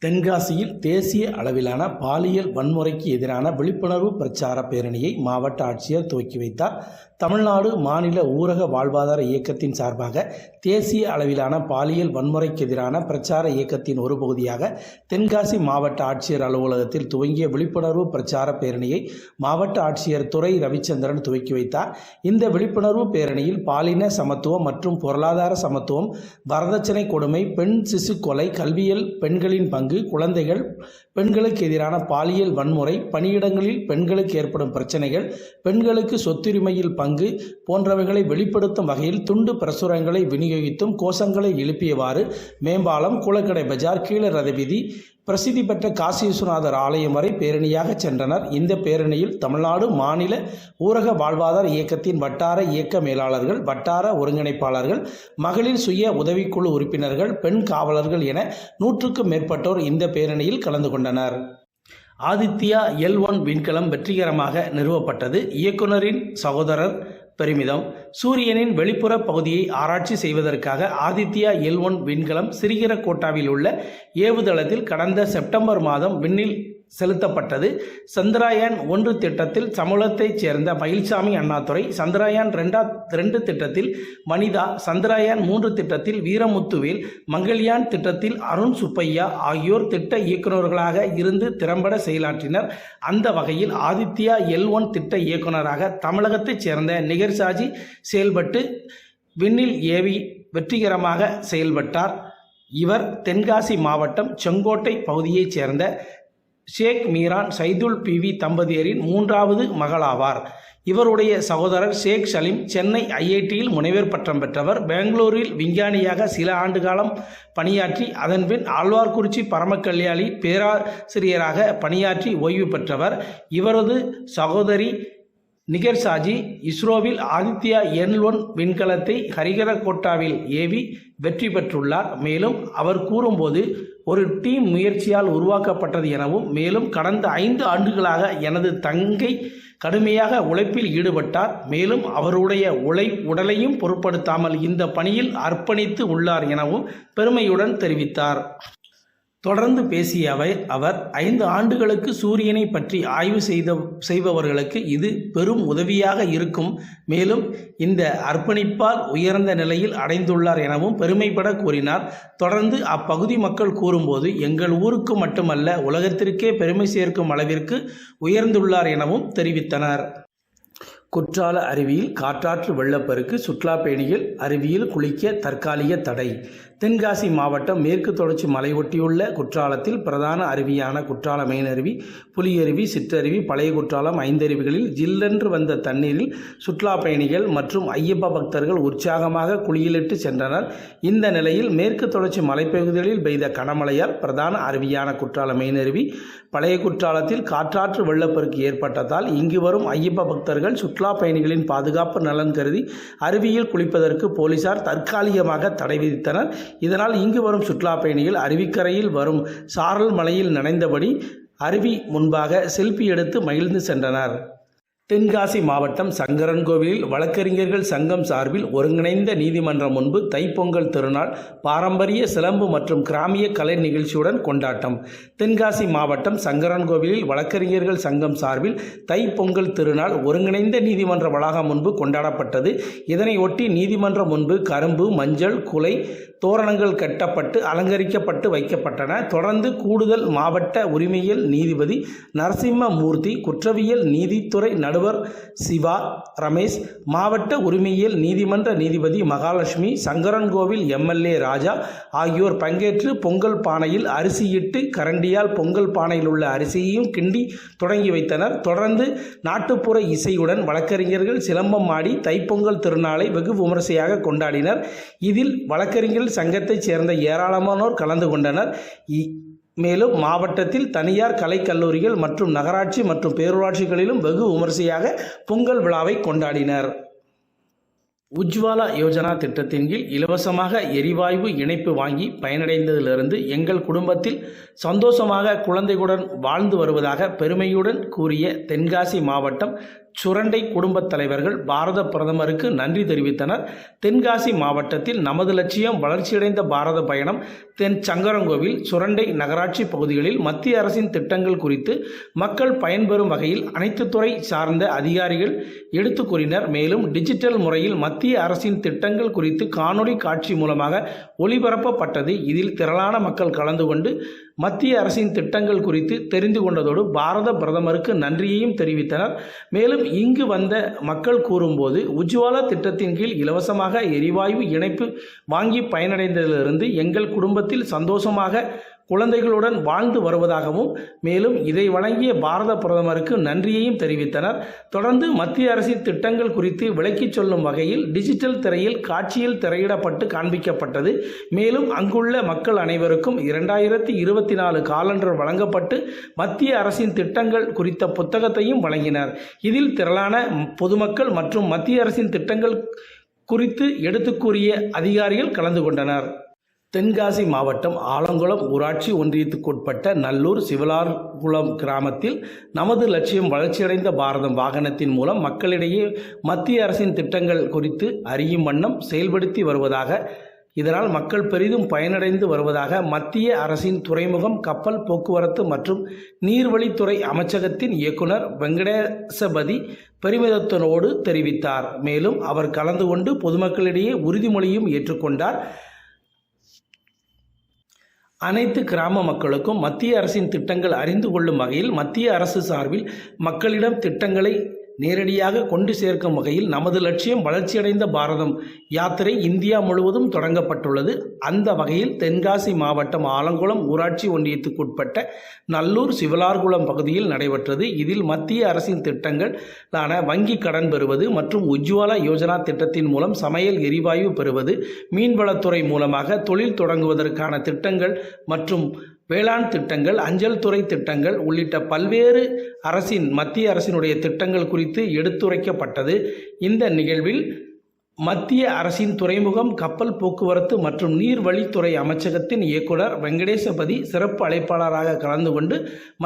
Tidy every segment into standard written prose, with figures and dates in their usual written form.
தென்காசியில் தேசிய அளவிலான பாலியல் வன்முறைக்கு எதிரான விழிப்புணர்வு பிரச்சார பேரணியை மாவட்ட ஆட்சியர் துவக்கி வைத்தார். தமிழ்நாடு மாநில ஊரக வாழ்வாதார இயக்கத்தின் சார்பாக தேசிய அளவிலான பாலியல் வன்முறைக்கு எதிரான பிரச்சார இயக்கத்தின் ஒரு பகுதியாக தென்காசி மாவட்ட ஆட்சியர் அலுவலகத்தில் துவங்கிய விழிப்புணர்வு பிரச்சார பேரணியை மாவட்ட ஆட்சியர் துரை ரவிச்சந்திரன் துவக்கி வைத்தார். இந்த விழிப்புணர்வு பேரணியில் பாலின சமத்துவம் மற்றும் பொருளாதார சமத்துவம், வரதட்சணை கொடுமை, பெண் சிசு கொலை, கல்வியில் பெண்களின் பங்கு, குழந்தைகள், பெண்களுக்கு எதிரான பாலியல் வன்முறை, பணியிடங்களில் பெண்களுக்கு ஏற்படும் பிரச்சனைகள், பெண்களுக்கு சொத்துரிமையில் பங்கு போன்றவைகளை வெளிப்படுத்தும் வகையில் துண்டு பிரசுரங்களை விநியோகித்தும் கோஷங்களை எழுப்பியவாறு மேம்பாலம், கூலக்கடை பஜார், கீழ ரதவீதி, பிரசித்தி பெற்ற காசி விஸ்வநாதர் ஆலயம் வரை பேரணியாக சென்றனர். இந்த பேரணியில் தமிழ்நாடு மாநில ஊரக வாழ்வாதார இயக்கத்தின் வட்டார இயக்க மேலாளர்கள், வட்டார ஒருங்கிணைப்பாளர்கள், மகளிர் சுய உதவிக்குழு உறுப்பினர்கள், பெண் காவலர்கள் என 100க்கும் மேற்பட்டோர் இந்த பேரணியில் கலந்து கொண்டனர். ஆதித்யா L1 விண்கலம் வெற்றிகரமாக நிறுவப்பட்டது. இயக்குனரின் சகோதரர் பெருமிதம். சூரியனின் வெளிப்புற பகுதியை ஆராய்ச்சி செய்வதற்காக ஆதித்யா L1 விண்கலம் சிறிகரக்கோட்டாவில் உள்ள ஏவுதளத்தில் கடந்த செப்டம்பர் மாதம் விண்ணில் செலுத்தப்பட்டது. சந்திரயான் 1 திட்டத்தில் சமூகத்தைச் சேர்ந்த மயில்சாமி அண்ணாதுரை, சந்திரயான் 2 திட்டத்தில் வனிதா, சந்திரயான் 3 திட்டத்தில் வீரமுத்துவேல், மங்கள்யான் திட்டத்தில் அருண் சுப்பையா ஆகியோர் திட்ட இயக்குநர்களாக இருந்து திறம்பட செயலாற்றினர். அந்த வகையில் ஆதித்யா L1 திட்ட இயக்குநராக தமிழகத்தைச் சேர்ந்த நிகர்சாஜி செயல்பட்டு விண்ணில் ஏவி வெற்றிகரமாக செயல்பட்டார். இவர் தென்காசி மாவட்டம் செங்கோட்டை பகுதியைச் சேர்ந்த ஷேக் மீரான் சைதுல் பிவி தம்பதியரின் 3வது மகளாவார். இவருடைய சகோதரர் ஷேக் சலீம் சென்னை IITயில் முனைவர் பட்டம் பெற்றவர். பெங்களூரில் விஞ்ஞானியாக சில ஆண்டு காலம் பணியாற்றி அதன்பின் ஆழ்வார்குறிச்சி பரமக்கல்யாணி பேராசிரியராக பணியாற்றி ஓய்வு பெற்றவர். இவரது சகோதரி நிகர்சாஜி இஸ்ரோவில் ஆதித்யா L1 விண்கலத்தை ஹரிகரக்கோட்டாவில் ஏவி வெற்றி பெற்றுள்ளார். மேலும் அவர் கூறும்போது, ஒரு டீம் முயற்சியால் உருவாக்கப்பட்டது எனவும், மேலும் கடந்த 5 ஆண்டுகளாக எனது தங்கை கடுமையாக உழைப்பில் ஈடுபட்டார். மேலும் அவருடைய உடலையும் பொருட்படுத்தாமல் இந்த பணியில் அர்ப்பணித்து உள்ளார் எனவும் பெருமையுடன் தெரிவித்தார். தொடர்ந்து பேசிய அவர் 5 ஆண்டுகளுக்கு சூரியனை பற்றி ஆய்வு செய்பவர்களுக்கு இது பெரும் உதவியாக இருக்கும். மேலும் இந்த அர்ப்பணிப்பால் உயர்ந்த நிலையில் அடைந்துள்ளார் எனவும் பெருமைப்பட கூறினார். தொடர்ந்து அப்பகுதி மக்கள் கூறும்போது, எங்கள் ஊருக்கு மட்டுமல்ல உலகத்திற்கே பெருமை சேர்க்கும் அளவிற்கு உயர்ந்துள்ளார் எனவும் தெரிவித்தனர். குற்றால அருவியில் காற்றாற்று வெள்ளப்பெருக்கு, சுற்றுலா பயணிகள் அருவியில் குளிக்க தற்காலிக தடை. தென்காசி மாவட்டம் மேற்கு தொடர்ச்சி மலை ஒட்டியுள்ள குற்றாலத்தில் பிரதான அருவியான குற்றால மெயின் அருவி, புலியருவி, சிற்றருவி, பழைய குற்றாலம் 5 அருவிகளில் ஜில்லென்று வந்த தண்ணீரில் சுற்றுலா பயணிகள் மற்றும் ஐயப்ப பக்தர்கள் உற்சாகமாக குளியலிட்டு சென்றனர். இந்த நிலையில் மேற்கு தொடர்ச்சி மலைப்பகுதிகளில் பெய்த கனமழையால் பிரதான அருவியான குற்றால மெயின் அருவி, பழைய குற்றாலத்தில் காற்றாற்று வெள்ளப்பெருக்கு ஏற்பட்டதால் இங்கு வரும் ஐயப்ப பக்தர்கள் சுற்றுலா பயணிகளின் பாதுகாப்பு நலன் கருதி அருவியில் குளிப்பதற்கு போலீசார் தற்காலிகமாக தடை விதித்தனர். இதனால் இங்கு வரும் சுற்றுலா பயணிகள் அருவிக்கரையில் வரும் சாரல் மலையில் நனைந்தபடி அருவி முன்பாக செல்ஃபி எடுத்து மகிழ்ந்து சென்றனர். தென்காசி மாவட்டம் சங்கரன்கோவிலில் வழக்கறிஞர்கள் சங்கம் சார்பில் ஒருங்கிணைந்த நீதிமன்றம் முன்பு தைப்பொங்கல் திருநாள் பாரம்பரிய சிலம்பு மற்றும் கிராமிய கலை நிகழ்ச்சியுடன் கொண்டாட்டம். தென்காசி மாவட்டம் சங்கரன்கோவிலில் வழக்கறிஞர்கள் சங்கம் சார்பில் தைப்பொங்கல் திருநாள் ஒருங்கிணைந்த நீதிமன்ற வளாகம் முன்பு கொண்டாடப்பட்டது. இதனை ஒட்டி நீதிமன்றம் முன்பு கரும்பு, மஞ்சள், குலை தோரணங்கள் கட்டப்பட்டு அலங்கரிக்கப்பட்டு வைக்கப்பட்டன. தொடர்ந்து கூடுதல் மாவட்ட உரிமையியல் நீதிபதி நரசிம்மமூர்த்தி, குற்றவியல் நீதித்துறை நடுவர் சிவா ரமேஷ், மாவட்ட உரிமையியல் நீதிமன்ற நீதிபதி மகாலட்சுமி, சங்கரன்கோவில் MLA ராஜா ஆகியோர் பங்கேற்று பொங்கல் பானையில் அரிசியிட்டு கரண்டியால் பொங்கல் பானையில் உள்ள அரிசியையும் கிண்டி தொடங்கி வைத்தனர். தொடர்ந்து நாட்டுப்புற இசையுடன் வழக்கறிஞர்கள் சிலம்பம் ஆடி தைப்பொங்கல் திருநாளை வெகு விமரிசையாக கொண்டாடினர். இதில் வழக்கறிஞர்கள் சங்கத்தைச் சேர்ந்த ஏராளமானோர் கலந்து கொண்டனர். மேலும் மாவட்டத்தில் தனியார் கலைக்கல்லூரிகள் மற்றும் நகராட்சி மற்றும் பேரூராட்சிகளிலும் வெகு விமரிசையாக பொங்கல் விழாவை கொண்டாடினர். உஜ்வாலா யோஜனா திட்டத்தின் கீழ் இலவசமாக எரிவாயு இணைப்பு வாங்கி பயனடைந்ததிலிருந்து எங்கள் குடும்பத்தில் சந்தோஷமாக குழந்தைகளுடன் வாழ்ந்து வருவதாக பெருமையுடன் கூறிய தென்காசி மாவட்டம் சுரண்டை குடும்பத் தலைவர்கள் பாரத பிரதமருக்கு நன்றி தெரிவித்தனர். தென்காசி மாவட்டத்தில் நமது லட்சியம் வளர்ச்சியடைந்த பாரத பயணம் தென் சங்கரங்கோவில், சுரண்டை நகராட்சி பகுதிகளில் மத்திய அரசின் திட்டங்கள் குறித்து மக்கள் பயன்பெறும் வகையில் அனைத்து துறை சார்ந்த அதிகாரிகள் எடுத்து கூறினர். மேலும் டிஜிட்டல் முறையில் மத்திய அரசின் திட்டங்கள் குறித்து காணொலி காட்சி மூலமாக ஒளிபரப்பப்பட்டது. இதில் திரளான மக்கள் கலந்து கொண்டு மத்திய அரசின் திட்டங்கள் குறித்து தெரிந்து கொண்டதோடு பாரத பிரதமருக்கு நன்றியையும் தெரிவித்தனர். மேலும் இங்கு வந்த மக்கள் கூறும்போது, உஜ்வாலா திட்டத்தின் கீழ் இலவசமாக எரிவாயு இணைப்பு வாங்கி பயனடைந்ததிலிருந்து எங்கள் குடும்பத்தில் சந்தோஷமாக குழந்தைகளுடன் வாழ்ந்து வருவதாகவும், மேலும் இதை வழங்கிய பாரத பிரதமருக்கு நன்றியையும் தெரிவித்தனர். தொடர்ந்து மத்திய அரசின் திட்டங்கள் குறித்து விளக்கிச் சொல்லும் வகையில் டிஜிட்டல் திரையில் காட்சியில் திரையிடப்பட்டு காண்பிக்கப்பட்டது. மேலும் அங்குள்ள மக்கள் அனைவருக்கும் 2024 காலண்டர் வழங்கப்பட்டு மத்திய அரசின் திட்டங்கள் குறித்த புத்தகத்தையும் வழங்கினர். இதில் திரளான பொதுமக்கள் மற்றும் மத்திய அரசின் திட்டங்கள் குறித்து எடுத்துக் கூறிய அதிகாரிகள் கலந்து கொண்டனர். தென்காசி மாவட்டம் ஆலங்குளம் ஊராட்சி ஒன்றியத்துக்குட்பட்ட நல்லூர் சிவலார்குளம் கிராமத்தில் நமது லட்சியம் வளர்ச்சியடைந்த பாரதம் வாகனத்தின் மூலம் மக்களிடையே மத்திய அரசின் திட்டங்கள் குறித்து அறியும் வண்ணம் செயல்படுத்தி வருவதாக, இதனால் மக்கள் பெரிதும் பயனடைந்து வருவதாக மத்திய அரசின் துறைமுகம், கப்பல் போக்குவரத்து மற்றும் நீர்வழித்துறை அமைச்சகத்தின் இயக்குனர் வெங்கடேசபதி பெருமிதத்தோடு தெரிவித்தார். மேலும் அவர் கலந்து கொண்டு பொதுமக்களிடையே உறுதிமொழியும் ஏற்றுக்கொண்டார். அனைத்து கிராம மக்களுக்கும் மத்திய அரசின் திட்டங்கள் அறிந்து கொள்ளும் வகையில் மத்திய அரசு சார்பில் மக்களிடம் திட்டங்களை நேரடியாக கொண்டு சேர்க்கும் வகையில் நமது லட்சியம் வளர்ச்சியடைந்த பாரதம் யாத்திரை இந்தியா முழுவதும் தொடங்கப்பட்டுள்ளது. அந்த வகையில் தென்காசி மாவட்டம் ஆலங்குளம் ஊராட்சி ஒன்றியத்துக்குட்பட்ட நல்லூர் சிவலார்குளம் பகுதியில் நடைபெற்றது. இதில் மத்திய அரசின் திட்டங்களான வங்கி கடன் பெறுவது மற்றும் உஜ்வாலா யோஜனா திட்டத்தின் மூலம் சமையல் எரிவாயு பெறுவது, மீன்வளத்துறை மூலமாக தொழில் தொடங்குவதற்கான திட்டங்கள் மற்றும் வேளாண் திட்டங்கள், அஞ்சல் துறை திட்டங்கள் உள்ளிட்ட பல்வேறு மத்திய அரசினுடைய திட்டங்கள் குறித்து எடுத்துரைக்கப்பட்டது. இந்த நிகழ்வில் மத்திய அரசின் துறைமுகம், கப்பல் போக்குவரத்து மற்றும் நீர்வழித்துறை அமைச்சகத்தின் இயக்குனர் வெங்கடேசபதி சிறப்பு அழைப்பாளராக கலந்து கொண்டு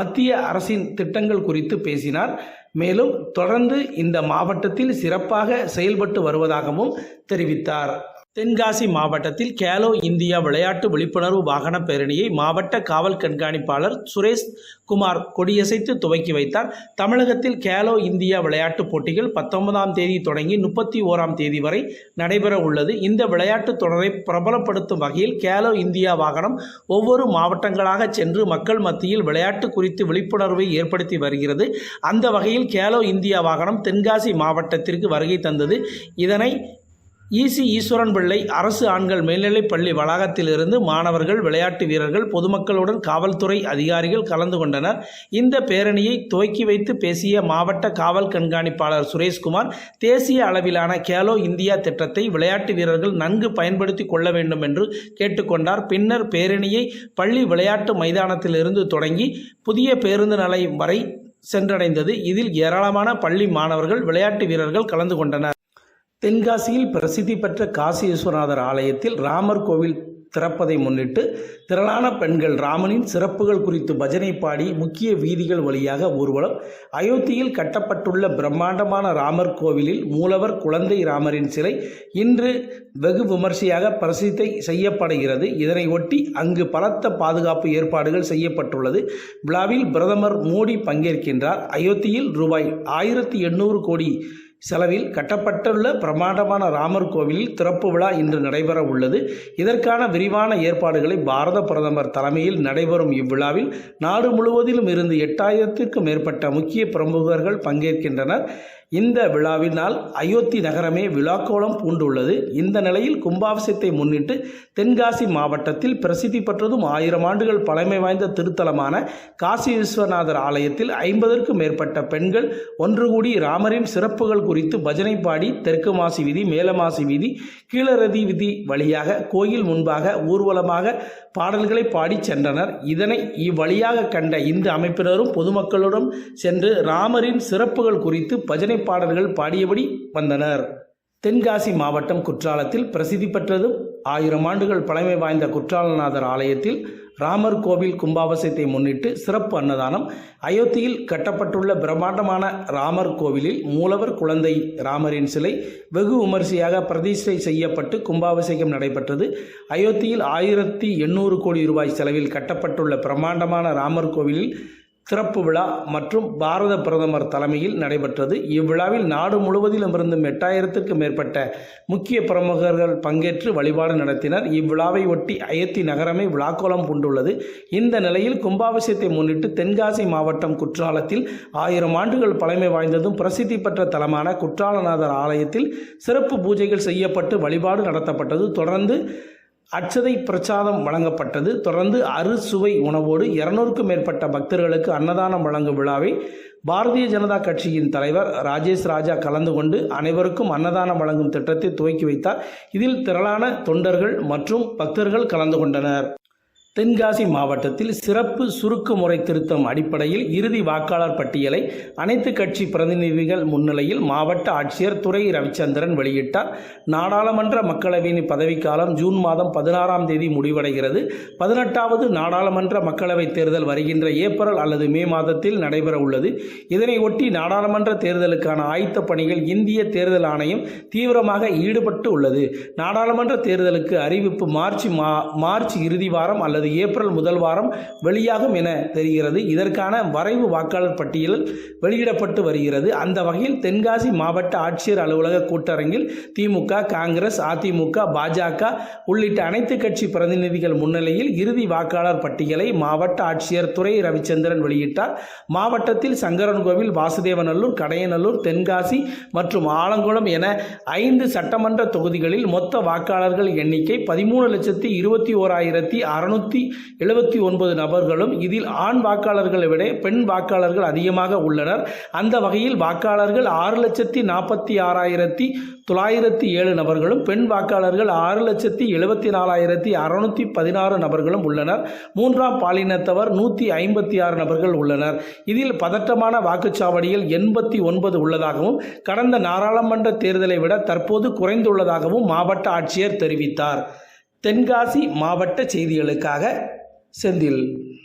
மத்திய அரசின் திட்டங்கள் குறித்து பேசினார். மேலும் தொடர்ந்து இந்த மாவட்டத்தில் சிறப்பாக செயல்பட்டு வருவதாகவும் தெரிவித்தார். தென்காசி மாவட்டத்தில் கேலோ இந்தியா விளையாட்டு விழிப்புணர்வு வாகன பேரணியை மாவட்ட காவல் கண்காணிப்பாளர் சுரேஷ் குமார் கொடியசைத்து துவக்கி வைத்தார். தமிழகத்தில் கேலோ இந்தியா விளையாட்டுப் போட்டிகள் 19ஆம் தேதி தொடங்கி 31ஆம் தேதி வரை நடைபெற உள்ளது. இந்த விளையாட்டுத் தொடரை பிரபலப்படுத்தும் வகையில் கேலோ இந்தியா வாகனம் ஒவ்வொரு மாவட்டங்களாக சென்று மக்கள் மத்தியில் விளையாட்டு குறித்து விழிப்புணர்வை ஏற்படுத்தி வருகிறது. அந்த வகையில் கேலோ இந்தியா வாகனம் தென்காசி மாவட்டத்திற்கு வருகை தந்தது. இதனை ஈஸ்வரன் பிள்ளை அரசு ஆண்கள் மேல்நிலைப் பள்ளி வளாகத்திலிருந்து மாணவர்கள், விளையாட்டு வீரர்கள், பொதுமக்களுடன் காவல்துறை அதிகாரிகள் கலந்து கொண்டனர். இந்த பேரணியை துவக்கி வைத்து பேசிய மாவட்ட காவல் கண்காணிப்பாளர் சுரேஷ்குமார், தேசிய அளவிலான கேலோ இந்தியா திட்டத்தை விளையாட்டு வீரர்கள் நன்கு பயன்படுத்தி கொள்ள வேண்டும் என்று கேட்டுக்கொண்டார். பின்னர் பேரணியை பள்ளி விளையாட்டு மைதானத்திலிருந்து தொடங்கி புதிய பேருந்து நிலையம் வரை சென்றடைந்தது. இதில் ஏராளமான பள்ளி மாணவர்கள், விளையாட்டு வீரர்கள் கலந்து கொண்டனர். தென்காசியில் பிரசித்தி பெற்ற காசி விஸ்வநாதர் ஆலயத்தில் ராமர் கோவில் திறப்பதை முன்னிட்டு திரளான பெண்கள் ராமனின் சிறப்புகள் குறித்து பஜனை பாடி முக்கிய வீதிகள் வழியாக ஊர்வலம். அயோத்தியில் கட்டப்பட்டுள்ள பிரம்மாண்டமான ராமர் கோவிலில் மூலவர் குழந்தை ராமரின் சிலை இன்று வெகு விமர்சையாக பிரசித்தி செய்யப்படுகிறது. இதனை ஒட்டி அங்கு பலத்த பாதுகாப்பு ஏற்பாடுகள் செய்யப்பட்டுள்ளது. விழாவில் பிரதமர் மோடி பங்கேற்கின்றார். அயோத்தியில் ரூபாய் 1800 கோடி செலவில் கட்டப்பட்டுள்ள பிரமாண்டமான ராமர் கோவிலில் திறப்பு விழா இன்று நடைபெற உள்ளது. இதற்கான விரிவான ஏற்பாடுகளை பாரத பிரதமர் தலைமையில் நடைபெறும் இவ்விழாவில் நாடு முழுவதிலும் இருந்து 8000க்கும் மேற்பட்ட முக்கிய பிரமுகர்கள் பங்கேற்கின்றனர். இந்த விழாவினால் அயோத்தி நகரமே விழாக்கோலம் பூண்டுள்ளது. இந்த நிலையில் கும்பாபிஷேகத்தை முன்னிட்டு தென்காசி மாவட்டத்தில் பிரசித்தி பெற்றதும் 1000 ஆண்டுகள் பழமை வாய்ந்த திருத்தலமான காசி விஸ்வநாதர் ஆலயத்தில் 50க்கும் மேற்பட்ட பெண்கள் ஒன்று கூடி ராமரின் சிறப்புகள் குறித்து பஜனை பாடி தெற்கு மாசி வீதி, மேலமாசி வீதி, கீழரதி வீதி வழியாக கோயில் முன்பாக ஊர்வலமாக பாடல்களை பாடி சென்றனர். இதனை இவ்வழியாக கண்ட இந்து அமைப்பினரும் பொதுமக்களுடன் சென்று ராமரின் சிறப்புகள் குறித்து பஜனை பாடல்கள் பாடியபடி வந்தனர். தென்காசி மாவட்டம் குற்றாலத்தில் பிரசித்தி பெற்றதும் 1000 ஆண்டுகள் பழமை வாய்ந்த குற்றாலநாதர் ஆலயத்தில் ராமர் கோவில் கும்பாபிஷேகத்தை முன்னிட்டு சிறப்பு அன்னதானம். அயோத்தியில் கட்டப்பட்டுள்ள பிரம்மாண்டமான ராமர் கோவிலில் மூலவர் குழந்தை ராமரின் சிலை வெகு விமரிசையாக பிரதிஷ்டை செய்யப்பட்டு கும்பாபிஷேகம் நடைபெற்றது. அயோத்தியில் 1800 கோடி ரூபாய் செலவில் கட்டப்பட்டுள்ள பிரம்மாண்டமான ராமர் கோவிலில் திறப்பு விழா மற்றும் பாரத பிரதமர் தலைமையில் நடைபெற்றது. இவ்விழாவில் நாடு முழுவதிலுமிருந்தும் 8000க்கும் மேற்பட்ட முக்கிய பிரமுகர்கள் பங்கேற்று வழிபாடு நடத்தினர். இவ்விழாவை ஒட்டி அயோத்தி நகரமே விழாக்கோலம் பூண்டுள்ளது. இந்த நிலையில் கும்பாபிஷேகத்தை முன்னிட்டு தென்காசி மாவட்டம் குற்றாலத்தில் 1000 ஆண்டுகள் பழமை வாய்ந்ததும் பிரசித்தி பெற்ற தலமான குற்றாலநாதர் ஆலயத்தில் சிறப்பு பூஜைகள் செய்யப்பட்டு வழிபாடு நடத்தப்பட்டது. தொடர்ந்து அட்சதை பிரசாதம் வழங்கப்பட்டது. தொடர்ந்து அறுசுவை உணவோடு 200க்கும் மேற்பட்ட பக்தர்களுக்கு அன்னதானம் வழங்கும் விழாவை பாரதிய ஜனதா கட்சியின் தலைவர் ராஜேஷ் ராஜா கலந்து கொண்டு அனைவருக்கும் அன்னதானம் வழங்கும் திட்டத்தை துவக்கி வைத்தார். இதில் திரளான தொண்டர்கள் மற்றும் பக்தர்கள் கலந்து கொண்டனர். தென்காசி மாவட்டத்தில் சிறப்பு சுருக்கு முறை திருத்தம் அடிப்படையில் இறுதி வாக்காளர் பட்டியலை அனைத்து கட்சி பிரதிநிதிகள் முன்னிலையில் மாவட்ட ஆட்சியர் துரை ரவிச்சந்திரன் வெளியிட்டார். நாடாளுமன்ற மக்களவையின் பதவிக்காலம் ஜூன் மாதம் 16ஆம் தேதி முடிவடைகிறது. 18வது நாடாளுமன்ற மக்களவைத் தேர்தல் வருகின்ற ஏப்ரல் அல்லது மே மாதத்தில் நடைபெற உள்ளது. இதனை ஒட்டி நாடாளுமன்ற தேர்தலுக்கான ஆயத்த பணிகள் இந்திய தேர்தல் ஆணையம் தீவிரமாக ஈடுபட்டு உள்ளது. நாடாளுமன்ற தேர்தலுக்கு அறிவிப்பு மார்ச் இறுதி வாரம் அல்லது ஏப்ரல் முதல் வாரம் வெளியாகும் என தெரிகிறது. இதற்கான வரைவு வாக்காளர் பட்டியல் வெளியிடப்பட்டு வருகிறது. அந்த வகையில் தென்காசி மாவட்ட ஆட்சியர் அலுவலக கூட்டரங்கில் திமுக, காங்கிரஸ், அதிமுக, பாஜக உள்ளிட்ட அனைத்து கட்சி பிரதிநிதிகள் முன்னிலையில் இறுதி வாக்காளர் பட்டியலை மாவட்ட ஆட்சியர் துரை ரவிச்சந்திரன் வெளியிட்டார். மாவட்டத்தில் சங்கரன்கோவில், வாசுதேவநல்லூர், கடையநல்லூர், தென்காசி மற்றும் ஆலங்குளம் என 5 சட்டமன்ற தொகுதிகளில் மொத்த வாக்காளர்கள் எண்ணிக்கை 13,21,679 நபர்களும். இதில் ஆண் வாக்காளர்களை விட பெண் வாக்காளர்கள் அதிகமாக உள்ளனர். அந்த வகையில் வாக்காளர்கள் 6,46,907 நபர்களும், பெண் வாக்காளர்கள் 6,74,616 நபர்களும் உள்ளனர். மூன்றாம் பாலினத்தவர் 156 நபர்கள் உள்ளனர். இதில் பதட்டமான வாக்குச்சாவடிகள் 89 உள்ளதாகவும் கடந்த நாடாளுமன்ற தேர்தலை விட தற்போது குறைந்துள்ளதாகவும் மாவட்ட ஆட்சியர் தெரிவித்தார். தென்காசி மாவட்ட செய்திகளுக்காக செந்தில்.